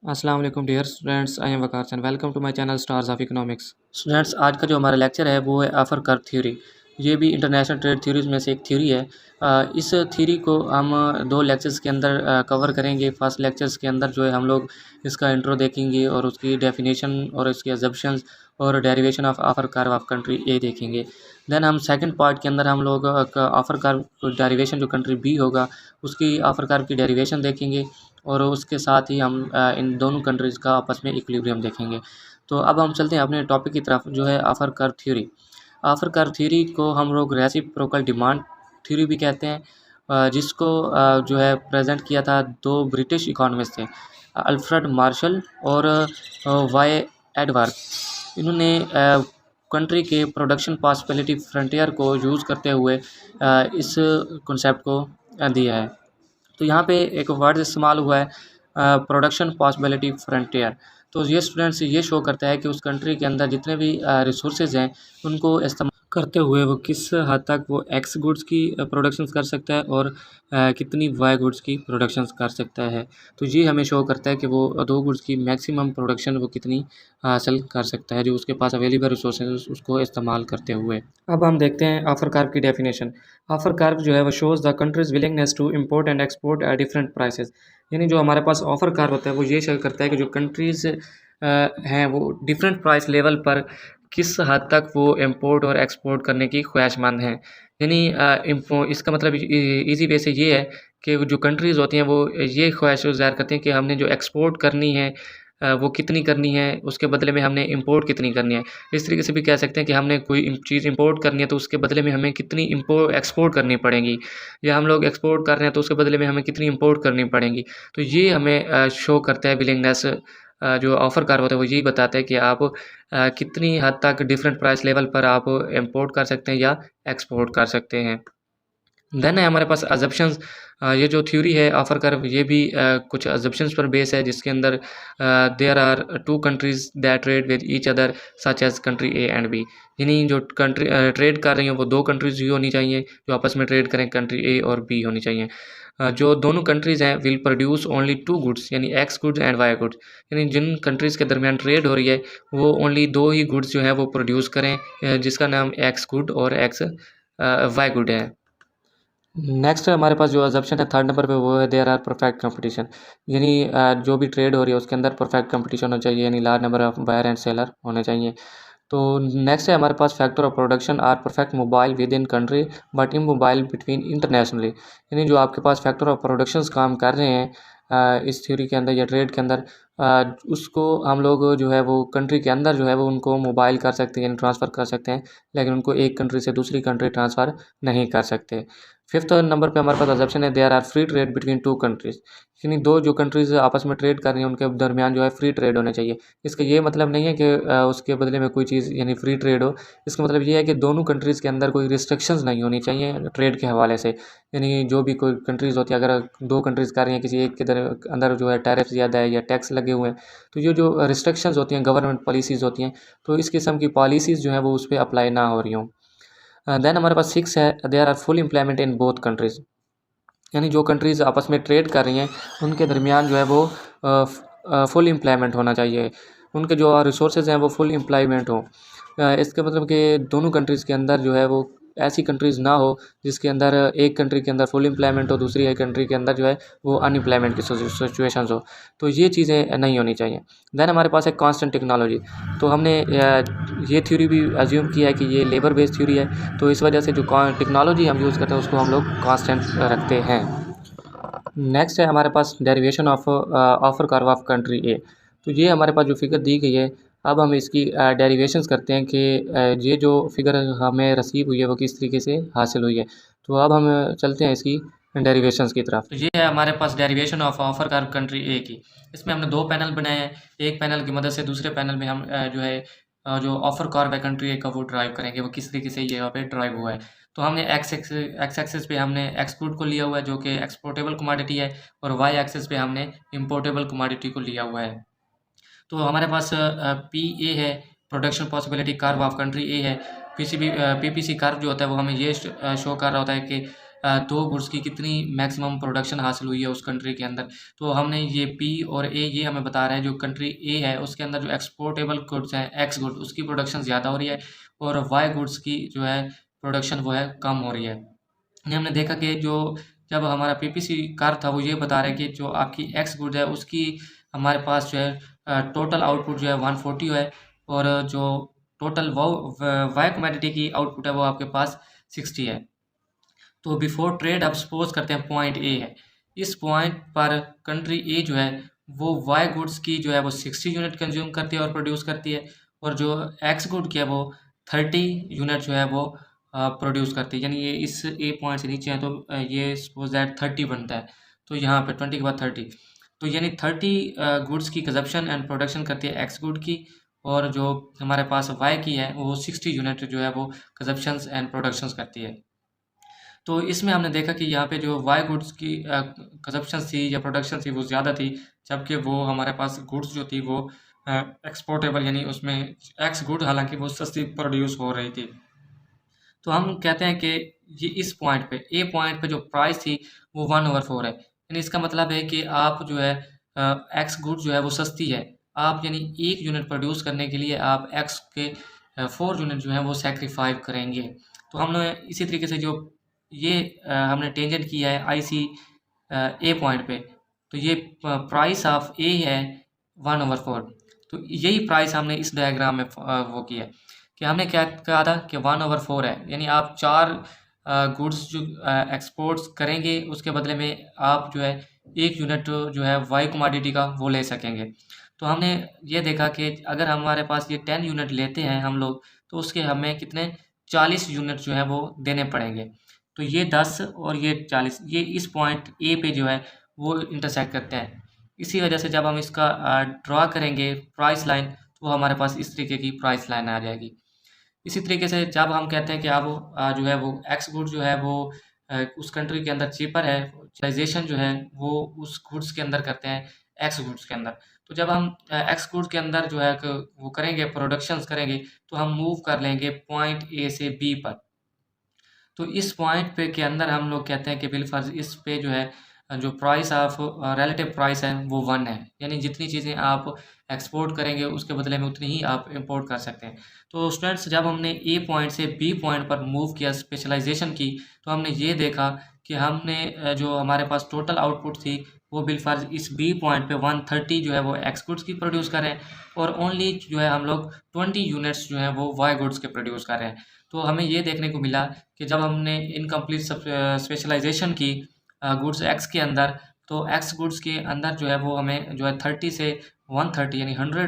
अस्सलाम वालेकुम dear students, I am Waqar and welcome to my channel stars of economics. Students, आज का जो हमारा लेक्चर है वो है ऑफर कर्व थ्योरी। ये भी इंटरनेशनल ट्रेड थ्योरीज में से एक थ्योरी है। इस थ्योरी को हम दो लेक्चर्स के अंदर कवर करेंगे। फर्स्ट लेक्चर्स के अंदर जो है हम लोग इसका इंट्रो देखेंगे और उसकी डेफिनेशन और इसके अजम्पशंस और derivation of offer curve of country A देखेंगे। देन हम सेकंड पार्ट के अंदर हम लोग ऑफर कर्व डेरिवेशन जो कंट्री बी होगा उसकी ऑफर कर्व की डेरिवेशन देखेंगे और उसके साथ ही हम इन दोनों कंट्रीज़ का आपस में इक्विलिब्रियम देखेंगे। तो अब हम चलते हैं अपने टॉपिक की तरफ, जो है offer curve theory. Offer curve theory को हम लोग रेसिप्रोकल डिमांड थ्योरी भी कहते हैं, जिसको जो है प्रेजेंट किया था दो ब्रिटिश इकोनॉमिस्ट थे, अल्फ्रेड मार्शल और वाई एडवर्थ। इन्होंने कंट्री के प्रोडक्शन पॉसिबिलिटी फ्रंटियर को यूज़ करते हुए इस कॉन्सेप्ट को दिया है। तो यहाँ पे एक वर्ड इस्तेमाल हुआ है, प्रोडक्शन पॉसिबिलिटी फ्रंटियर। तो ये स्टूडेंट्स ये शो करता है कि उस कंट्री के अंदर जितने भी रिसोर्सेज हैं उनको इस्तेमाल करते हुए वो किस हद तक वो एक्स गुड्स की प्रोडक्शंस कर सकता है और कितनी वाई गुड्स की प्रोडक्शंस कर सकता है। तो ये हमें शो करता है कि वो दो गुड्स की मैक्सिमम प्रोडक्शन वो कितनी हासिल कर सकता है, जो उसके पास अवेलेबल रिसोर्सेज उसको इस्तेमाल करते हुए। अब हम देखते हैं ऑफर कर्व की डेफिनेशन। ऑफर कर्व जो है वो shows the countries willingness to import and export at different prices. यानी जो हमारे पास ऑफर कर्व होता है वो ये शो करता है कि जो कंट्रीज़ हैं वो डिफरेंट प्राइस लेवल पर किस हद तक वो इम्पोर्ट और एक्सपोर्ट करने की ख्वाहिशमंद हैं। यानी इसका मतलब ईज़ी वे से ये है कि जो कंट्रीज़ होती हैं वो ये ख्वाहिश ज़ाहिर करती हैं कि हमने जो एक्सपोर्ट करनी है वो कितनी करनी है, उसके बदले में हमने इम्पोर्ट कितनी करनी है। इस तरीके से भी कह सकते हैं कि हमने कोई चीज़ इम्पोर्ट करनी है तो उसके बदले में हमें कितनी एक्सपोर्ट करनी पड़ेगी, या हम लोग एक्सपोर्ट कर रहे हैं तो उसके बदले में हमें कितनी इम्पोर्ट करनी पड़ेंगी। तो ये हमें शो करता है विलिंगनेस। जो ऑफ़र कर होता है वो यही बताता है कि आप कितनी हद तक डिफरेंट प्राइस लेवल पर आप इम्पोर्ट कर सकते हैं या एक्सपोर्ट कर सकते हैं। देन है हमारे पास अजम्पशंस। ये जो थ्योरी है ऑफर कर्व ये भी कुछ अजम्पशंस पर बेस है, जिसके अंदर there are two countries that trade with each other such as country A and B. यानी जो कंट्री ट्रेड कर रही हैं वो दो कंट्रीज़ ही होनी चाहिए, जो आपस में ट्रेड करें कंट्री ए और बी होनी चाहिए। जो दोनों कंट्रीज़ हैं will produce only two goods, यानी X goods and Y goods. यानी जिन कंट्रीज़ के दरमियान ट्रेड हो रही है वो ओनली दो ही गुड्स जो है वो प्रोड्यूस करें, जिसका नाम एक्स गुड और एक्स वाई गुड है। नेक्स्ट हमारे पास जो अजम्पशन है थर्ड नंबर पे वो है देयर आर परफेक्ट कंपटीशन। यानी जो भी ट्रेड हो रही है उसके अंदर परफेक्ट कंपटीशन होना चाहिए, यानी large number of buyer and seller होने चाहिए। तो नेक्स्ट है हमारे पास factor of production are perfect mobile within country but immobile between internationally. यानी जो आपके पास फैक्टर ऑफ प्रोडक्शंस काम कर रहे हैं इस थ्योरी के अंदर या ट्रेड के अंदर, उसको हम लोग जो है वो कंट्री के अंदर जो है वो उनको मोबाइल कर सकते हैं, यानी ट्रांसफ़र कर सकते हैं, लेकिन उनको एक कंट्री से दूसरी कंट्री ट्रांसफ़र नहीं कर सकते। फिफ्थ नंबर पे हमारे पास अजम्पशन है there are free trade between two countries. यानी दो जो कंट्रीज़ आपस में ट्रेड कर रही हैं उनके दरमियान जो है फ्री ट्रेड होना चाहिए। इसका ये मतलब नहीं है कि उसके बदले में कोई चीज़ यानी फ्री ट्रेड हो। इसका मतलब ये है कि दोनों कंट्रीज़ के अंदर कोई रिस्ट्रिक्शंस नहीं होनी चाहिए ट्रेड के हवाले से। यानी जो भी कोई कंट्रीज़ होती है, अगर दो कंट्रीज़ कर रही हैं किसी एक के अंदर जो है टैरिफ ज़्यादा है या टैक्स लगे हुए हैं, तो ये जो रिस्ट्रिक्शंस होती हैं, गवर्नमेंट पॉलिसीज़ होती हैं, तो इस किस्म की पॉलिसीज़ जो हैं वो उस पे अप्लाई ना हो रही हों। देन हमारे पास सिक्स है there are full employment in both countries. यानी जो कंट्रीज़ आपस में ट्रेड कर रही हैं उनके दरमियान जो है वो फुल एम्प्लॉयमेंट होना चाहिए, उनके जो रिसोर्सेज हैं वो फुल एम्प्लॉयमेंट हों। इसका मतलब कि दोनों कंट्रीज़ के अंदर जो है वो ऐसी कंट्रीज़ ना हो जिसके अंदर एक कंट्री के अंदर फुल एम्प्लॉयमेंट हो, दूसरी एक कंट्री के अंदर जो है वो अनएम्प्लॉयमेंट की सिचुएशंस हो। तो ये चीज़ें नहीं होनी चाहिए। देन हमारे पास है कांस्टेंट टेक्नोलॉजी। तो हमने ये थ्योरी भी अज्यूम किया है कि ये लेबर बेस्ड थ्योरी है, तो इस वजह से जो टेक्नोलॉजी हम यूज़ करते हैं उसको हम लोग कांस्टेंट रखते हैं। नेक्स्ट है हमारे पास derivation of offer curve of country A. तो ये हमारे पास जो फिगर दी गई है, अब हम इसकी डेरिवेशंस करते हैं कि ये जो फिगर हमें रिसीव हुई है वो किस तरीके से हासिल हुई है। तो अब हम चलते हैं इसकी डेरिवेशंस की तरफ। तो ये है हमारे पास derivation of offer curve country A की। इसमें हमने दो पैनल बनाए हैं, एक पैनल की मदद से दूसरे पैनल में हम जो है जो ऑफर कर्व है कंट्री ए का वो ड्राइव करेंगे, वो किस तरीके से ये यहाँ पे ड्राइव हुआ है। तो हमने एक्स एक्सिस पे हमने एक्सपोर्ट को लिया हुआ है जो कि एक्सपोर्टेबल कमोडिटी है, और वाई एक्सिस पे हमने इम्पोर्टेबल कमोडिटी को लिया हुआ है। तो हमारे पास पी ए है, production possibility curve of country A है। पीसीबी पीपीसी कर्व जो होता है वो हमें ये शो कर रहा होता है कि दो गुड्स की कितनी मैक्सिमम प्रोडक्शन हासिल हुई है उस कंट्री के अंदर। तो हमने ये पी और ए ये हमें बता रहा है जो कंट्री ए है उसके अंदर जो एक्सपोर्टेबल गुड्स हैं एक्स गुड उसकी प्रोडक्शन ज़्यादा हो रही है और वाई गुड्स की जो है प्रोडक्शन वो है कम हो रही है। ये हमने देखा कि जो जब हमारा पीपीसी कार था वो ये बता रहा है कि जो आपकी एक्स गुड है उसकी हमारे पास जो है टोटल आउटपुट जो है 140 है और जो टोटल वाई कमोडिटी की आउटपुट है वो आपके पास 60 है। तो बिफोर ट्रेड अब सपोज करते हैं पॉइंट ए है, इस पॉइंट पर कंट्री ए जो है वो वाई गुड्स की जो है वो 60 यूनिट कंज्यूम करती है और प्रोड्यूस करती है और जो एक्स गुड की है वो 30 यूनिट जो है वो प्रोड्यूस करती है। यानी ये इस ए पॉइंट से नीचे है तो ये सपोज दैट 30 बनता है, तो यहाँ पे 20 के बाद 30, तो यानी 30 गुड्स की कंजप्शन एंड प्रोडक्शन करती है एक्स गुड की और जो हमारे पास वाई की है वो 60 यूनिट जो है वो कंजप्शन एंड प्रोडक्शंस करती है। तो इसमें हमने देखा कि यहाँ पे जो वाई गुड्स की कंजप्शन थी या प्रोडक्शन थी वो ज़्यादा थी, जबकि वो हमारे पास गुड्स जो थी वो एक्सपोर्टेबल यानी उसमें एक्स गुड हालांकि वो सस्ती प्रोड्यूस हो रही थी। तो हम कहते हैं कि ये इस पॉइंट पे ए पॉइंट पे जो प्राइस थी वो 1/4 है, यानी इसका मतलब है कि आप जो है एक्स गुड जो है वो सस्ती है, आप यानी 1 यूनिट प्रोड्यूस करने के लिए आप एक्स के 4 यूनिट जो है वो सेक्रीफाइस करेंगे। तो हमने इसी तरीके से जो ये हमने टेंजेंट किया है आई सी ए पॉइंट पे, तो ये प्राइस ऑफ ए है 1/4। तो यही प्राइस हमने इस डायग्राम में वो किया है कि हमने क्या कहा था कि 1/4 है, यानी आप 4 गुड्स जो एक्सपोर्ट्स करेंगे उसके बदले में आप जो है 1 यूनिट जो है वाई कमोडिटी का वो ले सकेंगे। तो हमने ये देखा कि अगर हमारे पास ये 10 यूनिट लेते हैं हम लोग तो उसके हमें कितने 40 यूनिट जो है वो देने पड़ेंगे। तो ये 10 और ये 40 ये इस पॉइंट ए पे जो है वो इंटरसेक्ट करते हैं। इसी वजह से जब हम इसका ड्रा करेंगे प्राइस लाइन तो हमारे पास इस तरीके की प्राइस लाइन आ जाएगी। इसी तरीके से जब हम कहते हैं कि अब जो है वो एक्स गुड जो है वो उस कंट्री के अंदर चीपर है, यूटिलाइजेशन जो है वो उस गुड्स के अंदर करते हैं एक्स गुड्स के अंदर। तो जब हम एक्स गुड के अंदर जो है वो करेंगे प्रोडक्शंस करेंगे तो हम मूव कर लेंगे पॉइंट ए से बी पर। तो इस पॉइंट पे के अंदर हम लोग कहते हैं कि बिलफर्ज इस पे जो है जो प्राइस ऑफ रिलेटिव प्राइस है वो 1 है, यानी जितनी चीज़ें आप एक्सपोर्ट करेंगे उसके बदले में उतनी ही आप इंपोर्ट कर सकते हैं। तो स्टूडेंट्स जब हमने ए पॉइंट से बी पॉइंट पर मूव किया स्पेशलाइजेशन की तो हमने ये देखा कि हमने जो हमारे पास टोटल आउटपुट थी वो बिलफर्ज इस बी पॉइंट पे 130 जो है वो एक्स गुड्स की प्रोड्यूस कर रहे हैं और ओनली जो है हम लोग 20 यूनिट्स जो है वो वाई गुड्स के प्रोड्यूस कर रहे हैं। तो हमें ये देखने को मिला कि जब हमने इनकम्प्लीट स्पेशलाइजेशन की गुड्स एक्स के अंदर तो एक्स गुड्स के अंदर जो है वो हमें जो है 30 से 130 यानी 100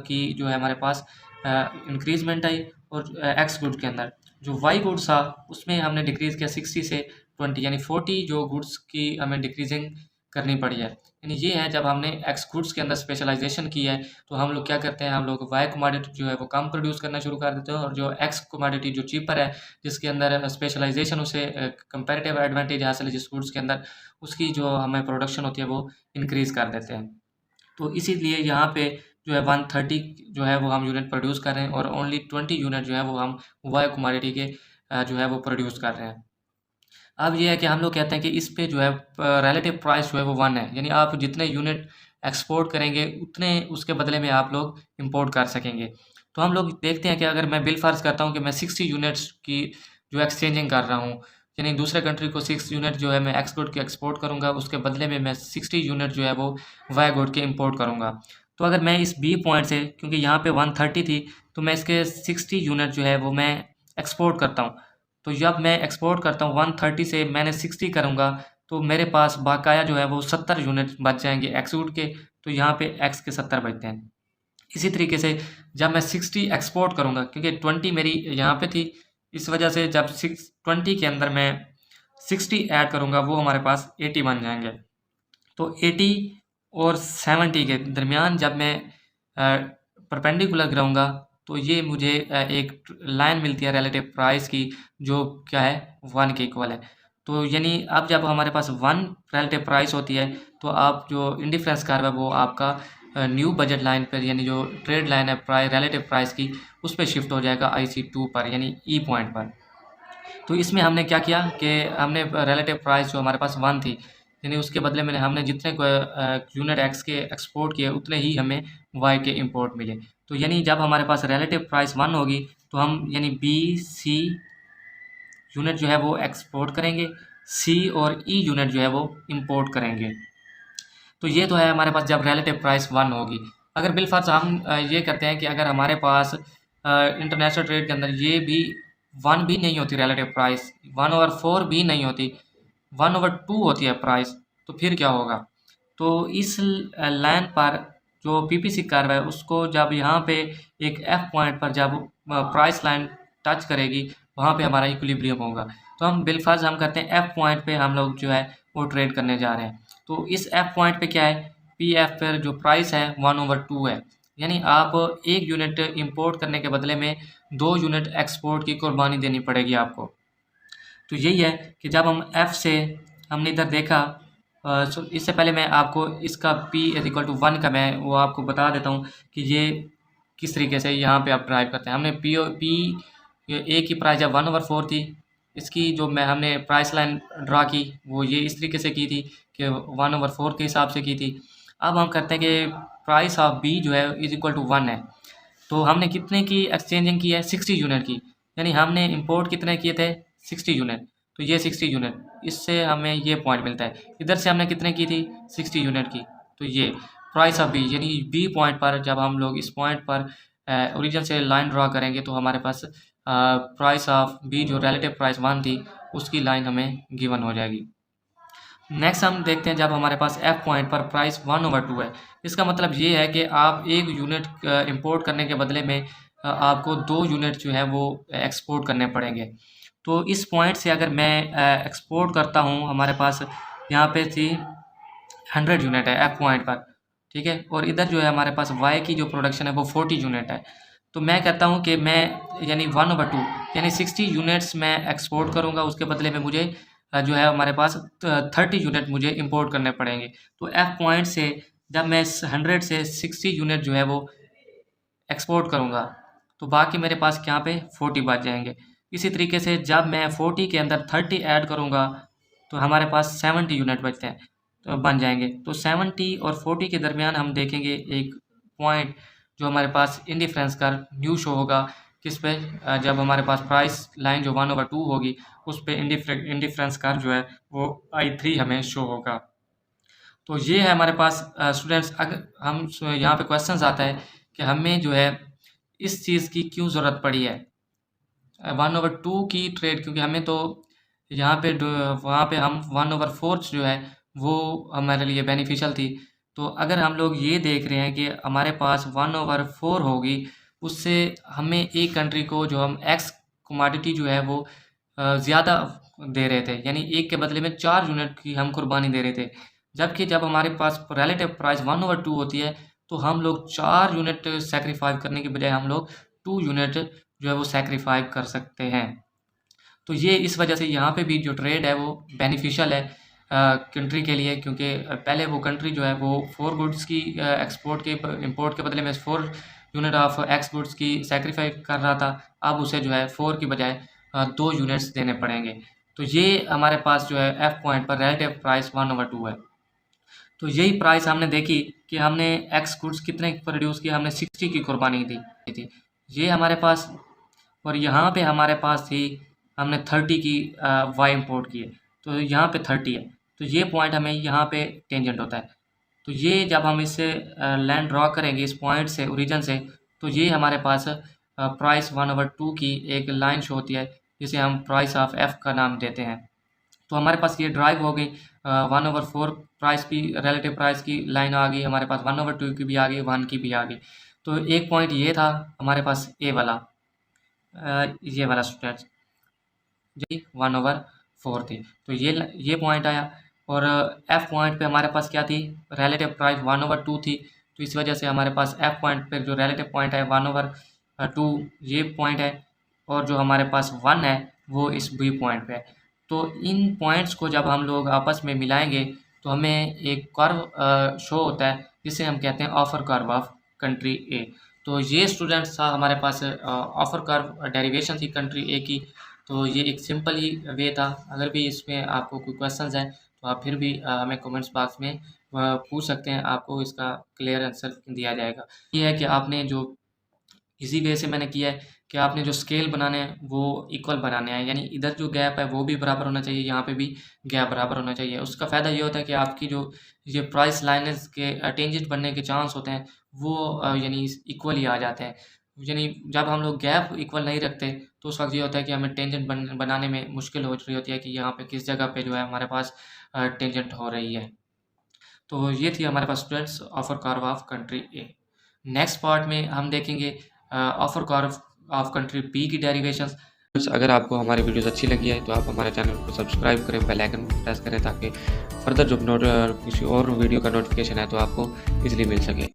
की जो है हमारे पास इंक्रीजमेंट आई और एक्स गुड के अंदर जो वाई गुड्स था उसमें हमने डिक्रीज़ किया 60 से 20 यानी 40 जो गुड्स की हमें डिक्रीजिंग करनी पड़ी है। यानी ये है जब हमने एक्स गुड्स के अंदर स्पेशलाइजेशन की है तो हम लोग क्या करते हैं हम लोग वाई कमोडिटी जो है वो कम प्रोड्यूस करना शुरू कर देते हैं और जो एक्स कमोडिटी जो चीपर है जिसके अंदर स्पेशलाइजेशन उसे कंपैरेटिव एडवांटेज हासिल है जिस गुड्स के अंदर उसकी जो हमें प्रोडक्शन होती है वो इंक्रीज़ कर देते हैं। तो इसीलिए यहाँ पे जो है 130 जो है वो हम यूनिट प्रोड्यूस कर रहे हैं और ओनली 20 यूनिट जो है वो हम वाई कमोडिटी के जो है वो प्रोड्यूस कर रहे हैं। अब ये है कि हम लोग कहते हैं कि इस पे जो है रिलेटिव प्राइस जो है वो 1 है, यानी आप जितने यूनिट एक्सपोर्ट करेंगे उतने उसके बदले में आप लोग इंपोर्ट कर सकेंगे। तो हम लोग देखते हैं कि अगर मैं बिल फ़र्ज़ करता हूँ कि मैं 60 यूनिट्स की जो एक्सचेंजिंग कर रहा हूँ, यानी दूसरे कंट्री को 6 यूनिट जो है मैं एक्स गुड की एक्सपोर्ट करूँगा उसके बदले में मैं 60 यूनिट जो है वो वाई गुड के इंपोर्ट करूँगा। तो अगर मैं इस बी पॉइंट से क्योंकि यहाँ पे 130 थी तो मैं इसके 60 यूनिट जो है वो मैं एक्सपोर्ट करता हूँ। तो जब मैं एक्सपोर्ट करता हूँ 130 से मैंने 60 करूँगा तो मेरे पास बकाया जो है वो 70 यूनिट बच जाएंगे एक्स गुड के, तो यहाँ पे एक्स के 70 बचते हैं। इसी तरीके से जब मैं 60 एक्सपोर्ट करूँगा क्योंकि 20 मेरी यहाँ पे थी, इस वजह से जब 20 के अंदर मैं 60 ऐड करूँगा वो हमारे पास 80 बन जाएंगे। तो 80 और 70 के दरमियान जब मैं परपेंडिकुलर गिराऊँगा तो ये मुझे एक लाइन मिलती है रिलेटिव प्राइस की जो क्या है 1 के इक्वल है। तो यानी अब जब हमारे पास 1 रिलेटिव प्राइस होती है तो आप जो इंडिफरेंस कर्व है वो आपका न्यू बजट लाइन पर यानी जो ट्रेड लाइन है रिलेटिव प्राइस की उस पर शिफ्ट हो जाएगा IC2 पर यानी ई पॉइंट पर। तो इसमें हमने क्या किया कि हमने रिलेटिव प्राइस जो हमारे पास 1 थी, यानी उसके बदले में हमने जितने यूनिट एक्स के एक्सपोर्ट किए उतने ही हमें वाई के इंपोर्ट मिले। तो यानी जब हमारे पास रिलेटिव प्राइस 1 होगी तो हम यानी बी सी यूनिट जो है वो एक्सपोर्ट करेंगे, सी और ई यूनिट जो है वो इंपोर्ट करेंगे। तो ये तो है हमारे पास जब रिलेटिव प्राइस 1 होगी। अगर बिलफर्ज हम ये करते हैं कि अगर हमारे पास इंटरनेशनल ट्रेड के अंदर ये भी 1 भी नहीं होती रिलेटिव प्राइस, 1/4 भी नहीं होती, 1/2 होती है प्राइस, तो फिर क्या होगा? तो इस लाइन पर जो पीपीसी कर्व है उसको जब यहाँ पे एक एफ पॉइंट पर जब प्राइस लाइन टच करेगी वहाँ पे हमारा इक्विलिब्रियम होगा। तो हम बिलफर्ज हम करते हैं एफ पॉइंट पे हम लोग जो है वो ट्रेड करने जा रहे हैं। तो इस एफ पॉइंट पे क्या है, पी एफ पर जो प्राइस है 1/2 है, यानी आप एक यूनिट इंपोर्ट करने के बदले में 2 यूनिट एक्सपोर्ट की कुर्बानी देनी पड़ेगी आपको। तो यही है कि जब हम एफ से हमने इधर देखा, इससे पहले मैं आपको इसका P = 1 का मैं वो आपको बता देता हूँ कि ये किस तरीके से यहाँ पे आप ड्राइव करते हैं। हमने पी ए की प्राइस जब 1/4 थी, इसकी जो हमने प्राइस लाइन ड्रा की वो ये इस तरीके से की थी कि 1/4 के हिसाब से की थी। अब हम करते हैं कि प्राइस ऑफ बी जो है = 1 है, तो हमने कितने की एक्सचेंजिंग की है, 60 यूनिट की, यानी हमने इंपोर्ट कितने किए थे, 60 यूनिट। तो ये 60 यूनिट, इससे हमें ये पॉइंट मिलता है। इधर से हमने कितने की थी, 60 यूनिट की। तो ये प्राइस ऑफ बी यानी बी पॉइंट पर जब हम लोग इस पॉइंट पर ओरिजिन से लाइन ड्रा करेंगे तो हमारे पास प्राइस ऑफ बी जो रिलेटिव प्राइस 1 थी उसकी लाइन हमें गिवन हो जाएगी। नेक्स्ट हम देखते हैं जब हमारे पास एफ पॉइंट पर प्राइस 1/2 है, इसका मतलब ये है कि आप एक यूनिट इंपोर्ट करने के बदले में आपको 2 यूनिट जो है वो एक्सपोर्ट करने पड़ेंगे। तो इस पॉइंट से अगर मैं एक्सपोर्ट करता हूँ, हमारे पास यहाँ पे थी 100 यूनिट है एफ पॉइंट पर, ठीक है, और इधर जो है हमारे पास वाई की जो प्रोडक्शन है वो 40 यूनिट है। तो मैं कहता हूँ कि मैं यानी 1/2 यानी 60 यूनिट्स मैं एक्सपोर्ट करूँगा, उसके बदले में मुझे जो है हमारे पास 30 यूनिट मुझे इंपोर्ट करने पड़ेंगे। तो एफ पॉइंट से जब मैं 100 से 60 यूनिट जो है वो एक्सपोर्ट करूँगा तो बाकी मेरे पास यहाँ पे 40 बच जाएंगे। इसी तरीके से जब मैं 40 के अंदर 30 ऐड करूँगा तो हमारे पास 70 यूनिट बचते हैं, तो बन जाएंगे। तो 70 और 40 के दरमियान हम देखेंगे एक पॉइंट जो हमारे पास इंडिफरेंस का न्यू शो होगा, किस पे, जब हमारे पास प्राइस लाइन जो 1/2 होगी उस पे इंडिफरेंस का जो है वो I3 हमें शो होगा। तो ये है हमारे पास स्टूडेंट्स। अगर हम यहाँ पे क्वेश्चंस आता है कि हमें जो है इस चीज़ की क्यों ज़रूरत पड़ी है 1/2 की ट्रेड, क्योंकि हमें तो यहाँ पे वहाँ पे हम 1/4 जो है वो हमारे लिए बेनिफिशियल थी। तो अगर हम लोग ये देख रहे हैं कि हमारे पास 1/4 होगी, उससे हमें एक कंट्री को जो हम एक्स कमोडिटी जो है वो ज़्यादा दे रहे थे, यानी एक के बदले में 4 यूनिट की हम कुर्बानी दे रहे थे। जबकि जब हमारे पास रिलेटिव प्राइस 1/2 होती है तो हम लोग 4 यूनिट सेक्रीफाइस करने के बजाय हम लोग 2 यूनिट जो है वो सेक्रीफाइस कर सकते हैं। तो ये इस वजह से यहाँ पे भी जो ट्रेड है वो बेनिफिशियल है कंट्री के लिए, क्योंकि पहले वो कंट्री जो है वो 4 गुड्स की एक्सपोर्ट के इंपोर्ट के बदले में 4 यूनिट ऑफ एक्स गुड्स की सेक्रीफाइस कर रहा था, अब उसे जो है 4 की बजाय 2 यूनिट्स देने पड़ेंगे। तो ये हमारे पास जो है एफ पॉइंट पर रिलेटिव प्राइस 1/2 है। तो यही प्राइस हमने देखी कि हमने एक्स गुड्स कितने प्रोड्यूस किए, हमने 60 की कुर्बानी दी थी, ये हमारे पास, और यहाँ पे हमारे पास थी हमने 30 की वाई इंपोर्ट किए, तो यहाँ पे 30 है। तो ये पॉइंट हमें यहाँ पे टेंजेंट होता है। तो ये जब हम इससे लाइन ड्रॉ करेंगे इस पॉइंट से ओरिजिन से, तो ये हमारे पास प्राइस 1/2 की एक लाइन शो होती है जिसे हम प्राइस ऑफ एफ का नाम देते हैं। तो हमारे पास ये ड्राइव हो गई 1/4 प्राइस की, रिलेटिव प्राइस की लाइन आ गई, हमारे पास 1/2 की भी आ गई, 1 की भी आ गई। तो एक पॉइंट ये था हमारे पास ए वाला, ये वाला स्टूडेंट्स जी 1/4 थी, तो ये पॉइंट आया। और एफ पॉइंट पे हमारे पास क्या थी, रिलेटिव प्राइस 1/2 थी, तो इस वजह से हमारे पास एफ पॉइंट पे जो रिलेटिव पॉइंट है 1/2 ये पॉइंट है, और जो हमारे पास 1 है वो इस बी पॉइंट पे है। तो इन पॉइंट्स को जब हम लोग आपस में मिलाएंगे तो हमें एक कर्व शो होता है जिसे हम कहते हैं offer curve of country A. तो ये स्टूडेंट्स था हमारे पास ऑफर कर्व डेरिवेशन थी कंट्री ए की। तो ये एक सिंपल ही वे था। अगर भी इसमें आपको कोई क्वेश्चंस हैं तो आप फिर भी हमें कमेंट्स बॉक्स में पूछ सकते हैं, आपको इसका क्लियर आंसर दिया जाएगा। ये है कि आपने जो इसी वे से मैंने किया है कि आपने जो स्केल बनाने हैं वो इक्वल बनाने हैं, यानी इधर जो गैप है वो भी बराबर होना चाहिए, यहाँ पे भी गैप बराबर होना चाहिए। उसका फ़ायदा ये होता है कि आपकी जो ये प्राइस लाइन्स के टेंजेंट बनने के चांस होते हैं वो यानी इक्वल ही आ जाते हैं। यानी जब हम लोग गैप इक्वल नहीं रखते तो उस वक़्त ये होता है कि हमें टेंजेंट बनाने में मुश्किल हो रही होती है कि यहाँ पे किस जगह पे जो है हमारे पास टेंजेंट हो रही है। तो ये थी हमारे पास students offer curve of country A. Next part में हम देखेंगे offer curve of country B की डेरिवेशंस। अगर आपको हमारी वीडियोस अच्छी लगी है तो आप हमारे चैनल को सब्सक्राइब करें, बेल आइकन प्रेस करें ताकि फर्दर जो किसी और वीडियो का नोटिफिकेशन है तो आपको इजीली मिल सके।